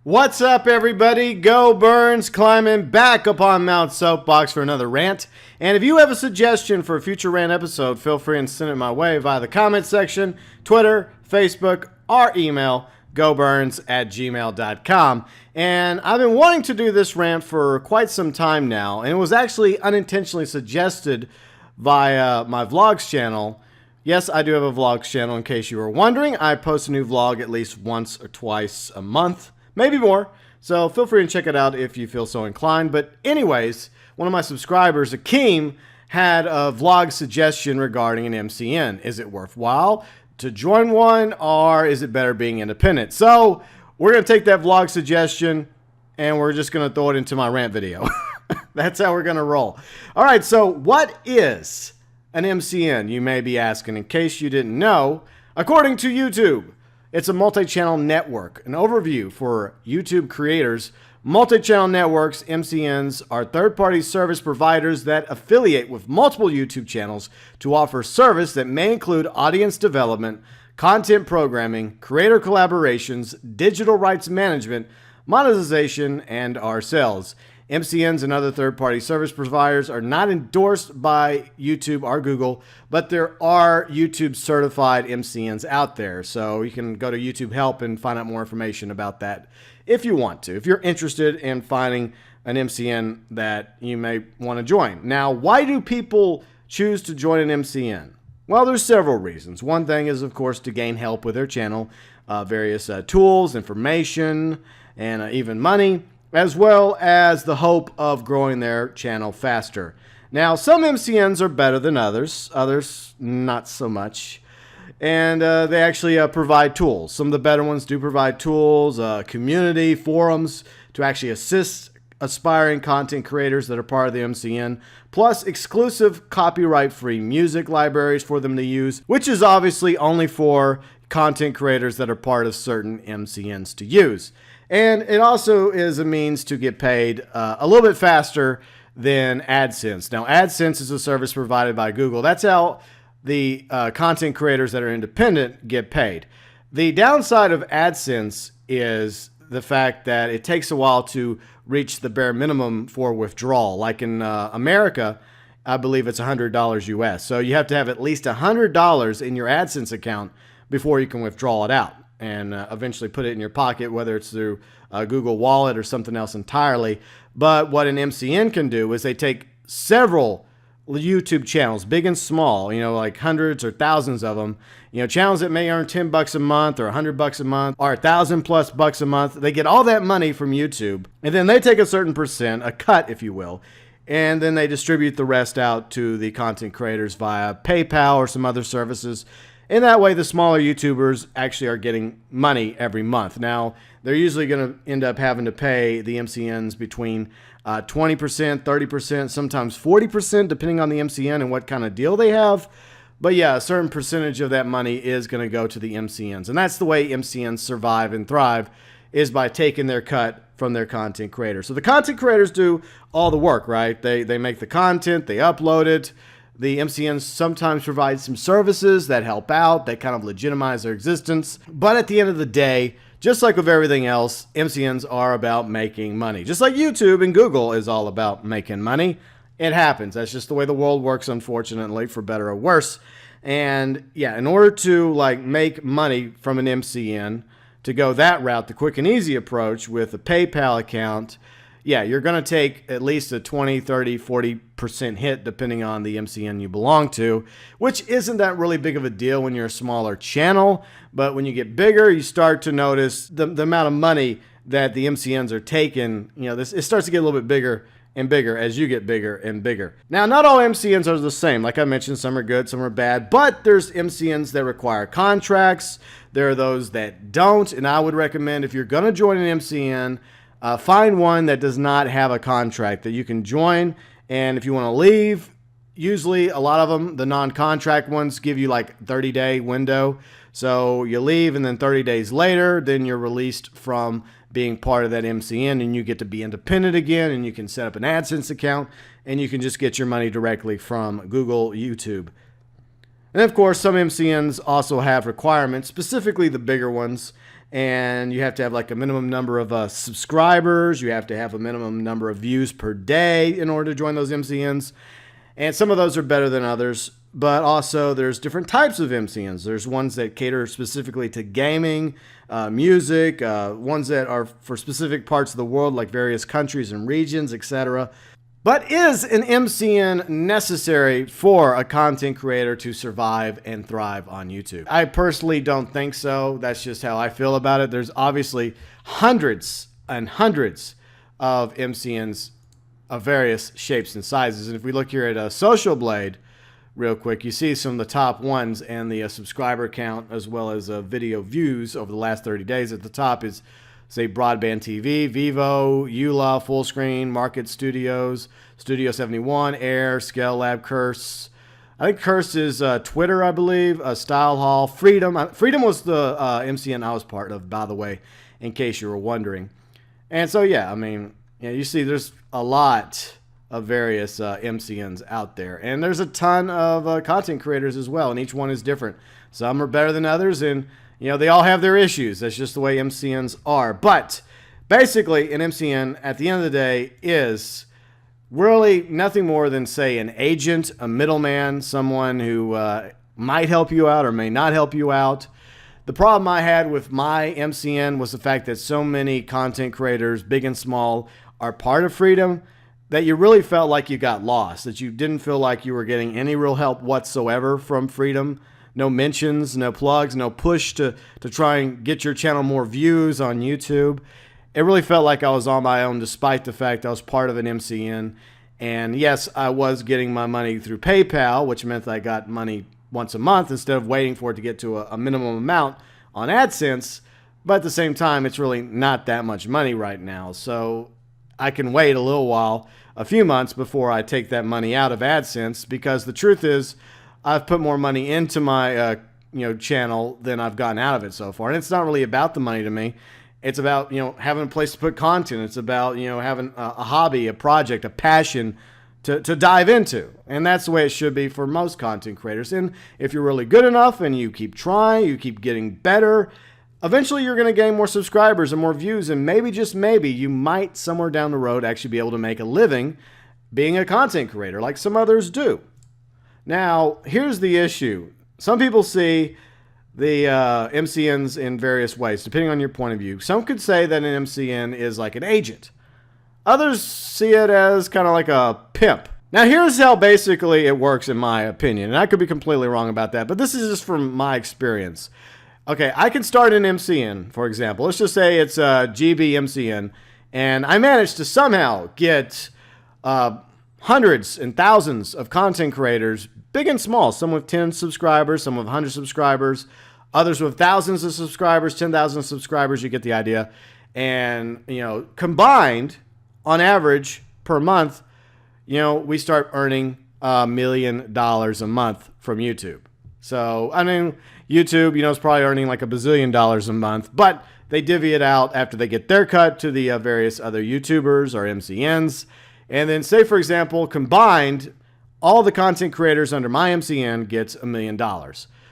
What's up, everybody? GeauxBurns climbing back upon Mount Soapbox for another rant. And if you have a suggestion for a future rant episode, feel free and send it my way via the comment section, Twitter, Facebook, or email, GeauxBurns@gmail.com. And I've been wanting to do this rant for quite some time now, and it was actually unintentionally suggested via my vlogs channel. Yes, I do have a vlogs channel, in case you were wondering. I post a new vlog at least once or twice a month. Maybe more, so feel free to check it out if you feel so inclined. But anyways, one of my subscribers, Akeem, had a vlog suggestion regarding an MCN. Is it worthwhile to join one, or is it better being independent? So we're going to take that vlog suggestion, and we're just going to throw it into my rant video. That's how we're going to roll. All right, so what is an MCN, you may be asking, in case you didn't know? According to YouTube, it's a multi-channel network. An overview for YouTube creators. Multi-channel networks, MCNs, are third-party service providers that affiliate with multiple YouTube channels to offer service that may include audience development, content programming, creator collaborations, digital rights management, monetization, and or sales. MCNs and other third-party service providers are not endorsed by YouTube or Google, but there are YouTube-certified MCNs out there. So you can go to YouTube Help and find out more information about that if you want to, if you're interested in finding an MCN that you may want to join. Now, why do people choose to join an MCN? Well, there's several reasons. One thing is, of course, to gain help with their channel, various tools, information, and even money, as well as the hope of growing their channel faster. Now, some MCNs are better than others not so much, and they actually provide tools. Some of the better ones do provide tools, community, forums to actually assist aspiring content creators that are part of the MCN, plus exclusive copyright-free music libraries for them to use, which is obviously only for content creators that are part of certain MCNs to use. And it also is a means to get paid a little bit faster than AdSense. Now, AdSense is a service provided by Google. That's how the content creators that are independent get paid. The downside of AdSense is the fact that it takes a while to reach the bare minimum for withdrawal. Like in America, I believe it's $100 US. So you have to have at least $100 in your AdSense account before you can withdraw it out and eventually put it in your pocket, whether it's through a Google Wallet or something else entirely. But what an MCN can do is they take several YouTube channels, big and small, like hundreds or thousands of them, channels that may earn $10 a month or $100 a month or $1,000+ a month. They get all that money from YouTube, and then they take a certain percent, a cut, if you will, and then they distribute the rest out to the content creators via PayPal or some other services. And that way, the smaller YouTubers actually are getting money every month. Now, they're usually going to end up having to pay the MCNs between 20%, 30%, sometimes 40%, depending on the MCN and what kind of deal they have. But yeah, a certain percentage of that money is going to go to the MCNs. And that's the way MCNs survive and thrive, is by taking their cut from their content creators. So the content creators do all the work, right? They make the content, they upload it. The MCNs sometimes provide some services that help out, that kind of legitimize their existence. But at the end of the day, just like with everything else, MCNs are about making money. Just like YouTube and Google is all about making money. It happens. That's just the way the world works, unfortunately, for better or worse. And yeah, in order to make money from an MCN, to go that route, the quick and easy approach with a PayPal account, yeah, you're going to take at least a 20, 30, 40% hit depending on the MCN you belong to, which isn't that really big of a deal when you're a smaller channel. But when you get bigger, you start to notice the amount of money that the MCNs are taking. It starts to get a little bit bigger and bigger as you get bigger and bigger. Now, not all MCNs are the same. Like I mentioned, some are good, some are bad, but there's MCNs that require contracts. There are those that don't, and I would recommend, if you're going to join an MCN, find one that does not have a contract that you can join. And if you want to leave, usually a lot of them, the non-contract ones, give you like 30-day window. So you leave, and then 30 days later, then you're released from being part of that MCN, and you get to be independent again, and you can set up an AdSense account, and you can just get your money directly from Google, YouTube. And of course, some MCNs also have requirements, specifically the bigger ones. And you have to have like a minimum number of subscribers. You have to have a minimum number of views per day in order to join those MCNs. And some of those are better than others. But also there's different types of MCNs. There's ones that cater specifically to gaming, music, ones that are for specific parts of the world, like various countries and regions, etc. But is an MCN necessary for a content creator to survive and thrive on YouTube? I personally don't think so. That's just how I feel about it. There's obviously hundreds and hundreds of MCNs of various shapes and sizes. And if we look here at Social Blade real quick, you see some of the top ones and the subscriber count as well as video views over the last 30 days. At the top is, say, Broadband TV, Vivo, Eula, Full Screen, Market Studios, Studio 71, Air, Scale Lab, Curse. I think Curse is Twitter, I believe, Style Hall, Freedom. Freedom was the MCN I was part of, by the way, in case you were wondering. And so, yeah, I mean, you see there's a lot of various MCNs out there. And there's a ton of content creators as well, and each one is different. Some are better than others, and they all have their issues. That's just the way MCNs are. But basically, an MCN, at the end of the day, is really nothing more than, say, an agent, a middleman, someone who might help you out or may not help you out. The problem I had with my MCN was the fact that so many content creators, big and small, are part of Freedom, that you really felt like you got lost, that you didn't feel like you were getting any real help whatsoever from Freedom. No mentions, no plugs, no push to try and get your channel more views on YouTube. It really felt like I was on my own, despite the fact I was part of an MCN. And yes, I was getting my money through PayPal, which meant that I got money once a month instead of waiting for it to get to a minimum amount on AdSense. But at the same time, it's really not that much money right now. So I can wait a little while, a few months, before I take that money out of AdSense, because the truth is I've put more money into my channel than I've gotten out of it so far. And it's not really about the money to me. It's about having a place to put content. It's about having a hobby, a project, a passion to dive into. And that's the way it should be for most content creators. And if you're really good enough and you keep trying, you keep getting better, eventually you're going to gain more subscribers and more views, and maybe, just maybe, you might somewhere down the road actually be able to make a living being a content creator like some others do. Now, here's the issue. Some people see the MCNs in various ways, depending on your point of view. Some could say that an MCN is like an agent. Others see it as kind of like a pimp. Now, here's how basically it works in my opinion, and I could be completely wrong about that, but this is just from my experience. Okay, I can start an MCN, for example. Let's just say it's a GB MCN, and I managed to somehow get hundreds and thousands of content creators, big and small, some with 10 subscribers, some with 100 subscribers, others with thousands of subscribers, 10,000 subscribers, you get the idea. And, combined, on average, per month, we start earning $1 million a month from YouTube. So, I mean, YouTube, is probably earning like $1 bazillion a month, but they divvy it out after they get their cut to the various other YouTubers or MCNs. And then, say, for example, combined, all the content creators under my MCN gets $1 million.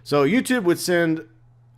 So YouTube would send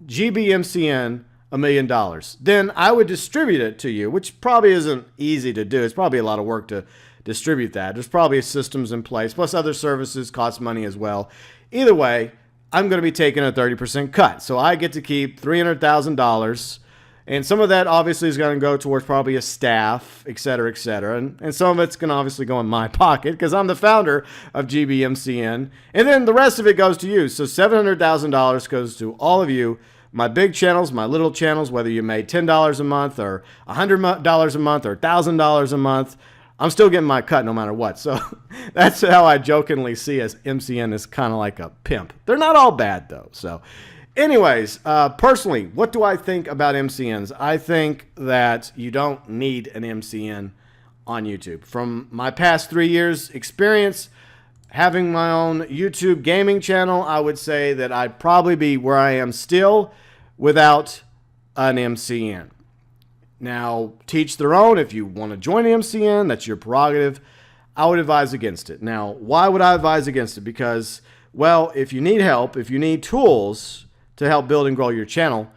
GBMCN $1 million. Then I would distribute it to you, which probably isn't easy to do. It's probably a lot of work to distribute that. There's probably systems in place, plus other services cost money as well. Either way, I'm going to be taking a 30% cut. So I get to keep $300,000. And some of that obviously is going to go towards probably a staff, et cetera, et cetera. And some of it's going to obviously go in my pocket because I'm the founder of GBMCN. And then the rest of it goes to you. So $700,000 goes to all of you, my big channels, my little channels, whether you made $10 a month or $100 a month or $1,000 a month. I'm still getting my cut no matter what. So that's how I jokingly see as MCN is kind of like a pimp. They're not all bad though. So anyways, personally, what do I think about MCNs? I think that you don't need an MCN on YouTube. From my past 3 years experience having my own YouTube gaming channel, I would say that I'd probably be where I am still without an MCN. Now, teach their own. If you want to join an MCN, that's your prerogative. I would advise against it. Now, why would I advise against it? Because Well, if you need help, if you need tools to help build and grow your channel,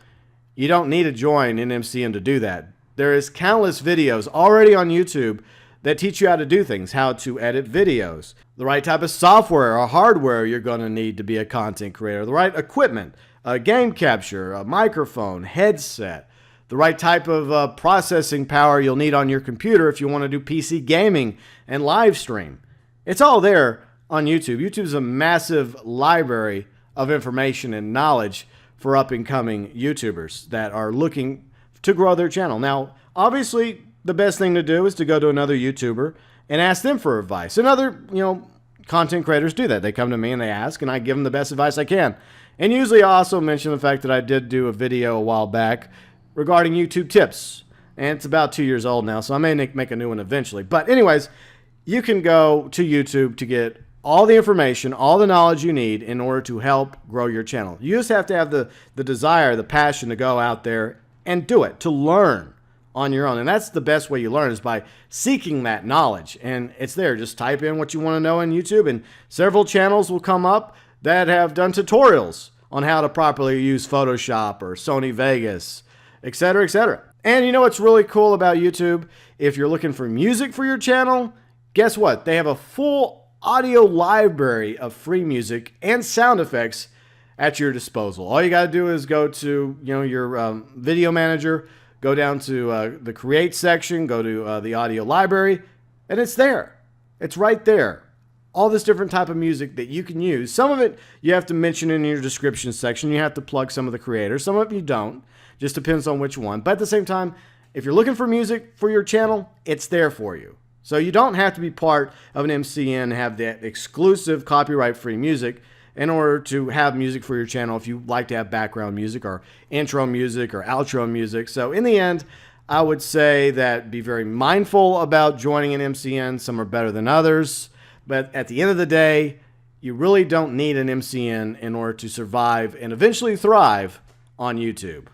you don't need to join an MCN to do that. There is countless videos already on YouTube that teach you how to do things, how to edit videos, the right type of software or hardware you're going to need to be a content creator, the right equipment, a game capture, a microphone, headset, the right type of processing power you'll need on your computer if you want to do PC gaming and live stream. It's all there on YouTube. YouTube's a massive library of information and knowledge for up-and-coming YouTubers that are looking to grow their channel. Now, obviously, the best thing to do is to go to another YouTuber and ask them for advice. And other, content creators do that. They come to me and they ask, and I give them the best advice I can. And usually I also mention the fact that I did do a video a while back regarding YouTube tips. And it's about 2 years old now, so I may make a new one eventually. But anyways, you can go to YouTube to get all the information, all the knowledge you need in order to help grow your channel. You just have to have the desire, the passion to go out there and do it, to learn on your own. And that's the best way you learn, is by seeking that knowledge. And it's there. Just type in what you want to know in YouTube, and several channels will come up that have done tutorials on how to properly use Photoshop or Sony Vegas, etc., etc. And you know what's really cool about YouTube? If you're looking for music for your channel, guess what? They have a full audio library of free music and sound effects at your disposal. All you got to do is go to your video manager, go down to the create section, go to the audio library, and it's there. It's right there. All this different type of music that you can use. Some of it you have to mention in your description section. You have to plug some of the creators. Some of it you don't. Just depends on which one. But at the same time, if you're looking for music for your channel, it's there for you. So you don't have to be part of an MCN and have that exclusive copyright-free music in order to have music for your channel if you like to have background music or intro music or outro music. So in the end, I would say that be very mindful about joining an MCN. Some are better than others. But at the end of the day, you really don't need an MCN in order to survive and eventually thrive on YouTube.